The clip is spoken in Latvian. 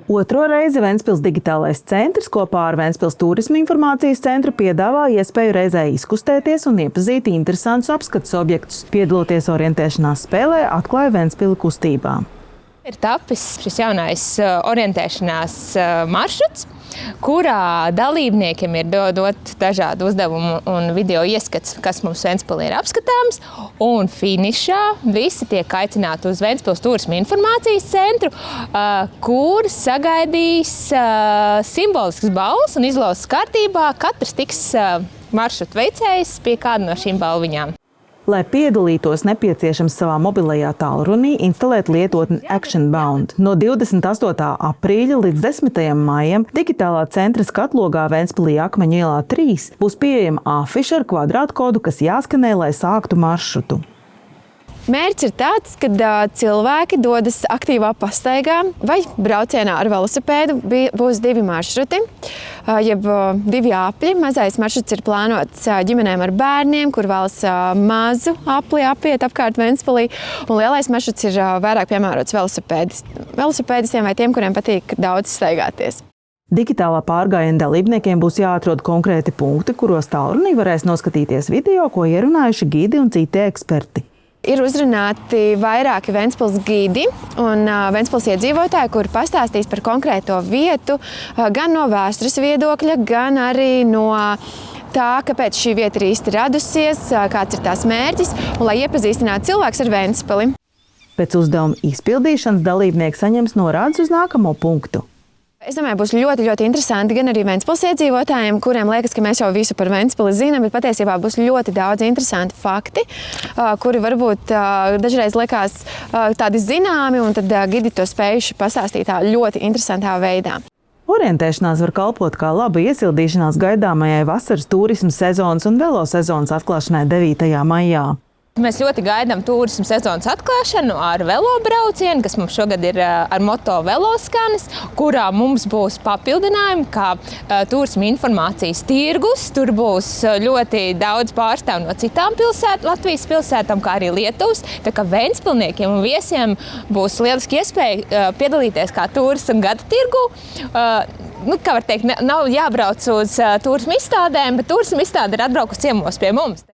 Otro reizi Ventspils digitālais centrs kopā ar Ventspils turisma informācijas centru piedāvā iespēju reizē izkustēties un iepazīt interesantus apskates objektus. Piedaloties orientēšanās spēlē, atklāja Ventspili kustībā. Ir tapis šis jaunais orientēšanās maršruts, kurā dalībniekiem ir dot dažādu uzdevumu un video ieskats, kas mums Ventspilī ir apskatāms. Un finišā visi tiek aicināti uz Ventspils turisma informācijas centru, kur sagaidīs simbolisks balvas un izlauzes kārtībā. Katrs tiks maršrutu veicējs pie kāda no šīm balviņām. Lai piedalītos, nepieciešams savā mobilajā tālrunī instalēt lietotni ActionBound. No 28. aprīļa līdz 10. maijam digitālā centra skatlogā Ventspilī Akmeņu ielā 3 būs pieejama afiša ar kvadrātkodu, kas jāskanē, lai sāktu maršrutu. Mērķis ir tāds, ka cilvēki dodas aktīvā pastaigā vai braucienā ar velosipēdu. Būs 2 maršruti, jeb 2 apļi. Mazais maršruts ir plānots ģimenēm ar bērniem, kur vēlas mazu apli apiet apkārt Ventspilī. Un lielais maršruts ir vairāk piemērots velosipēdistiem vai tiem, kuriem patīk daudz staigāties. Digitālā pārgājiena dalībniekiem būs jāatrod konkrēti punkti, kuros tālrunī varēs noskatīties video, ko ierunājuši gidi un citi eksperti. Ir uzrunāti vairāki Ventspils gidi un Ventspils iedzīvotāji, kuri pastāstīs par konkrēto vietu, gan no vēstures viedokļa, gan arī no tā, kāpēc šī vieta ir īsti radusies, kāds ir tās mērķis, un lai iepazīstinātu cilvēks ar Ventspili. Pēc uzdevuma izpildīšanas dalībnieki saņems norādes uz nākamo punktu. Es domāju, būs ļoti interesanti gan arī Ventspils iedzīvotājiem, kuriem liekas, ka mēs jau visu par Ventspili zinām, bet patiesībā būs ļoti daudz interesanti fakti, kuri varbūt dažreiz liekas tādi zināmi, un tad gidi to spējuši pastāstīt tā ļoti interesantā veidā. Orientēšanās var kalpot kā laba iesildīšanās gaidāmajai vasaras turisma sezonas un velo sezonas atklāšanai 9. maijā. Mēs ļoti gaidām turisma sezonas atklāšanu ar velobraucienu, kas mums šogad ir ar moto veloskanis, kurā mums būs papildinājumi, kā turisma informācijas tirgus. Tur būs ļoti daudz pārstāvu no citām Latvijas pilsētām, kā arī Lietuvas. Tā kā Ventspilniekiem un viesiem būs lieliski iespēja piedalīties kā turisma gada tirgu. Kā var teikt, nav jābrauc uz turisma izstādēm, bet turisma izstāde ir atbraukusi ciemos pie mums.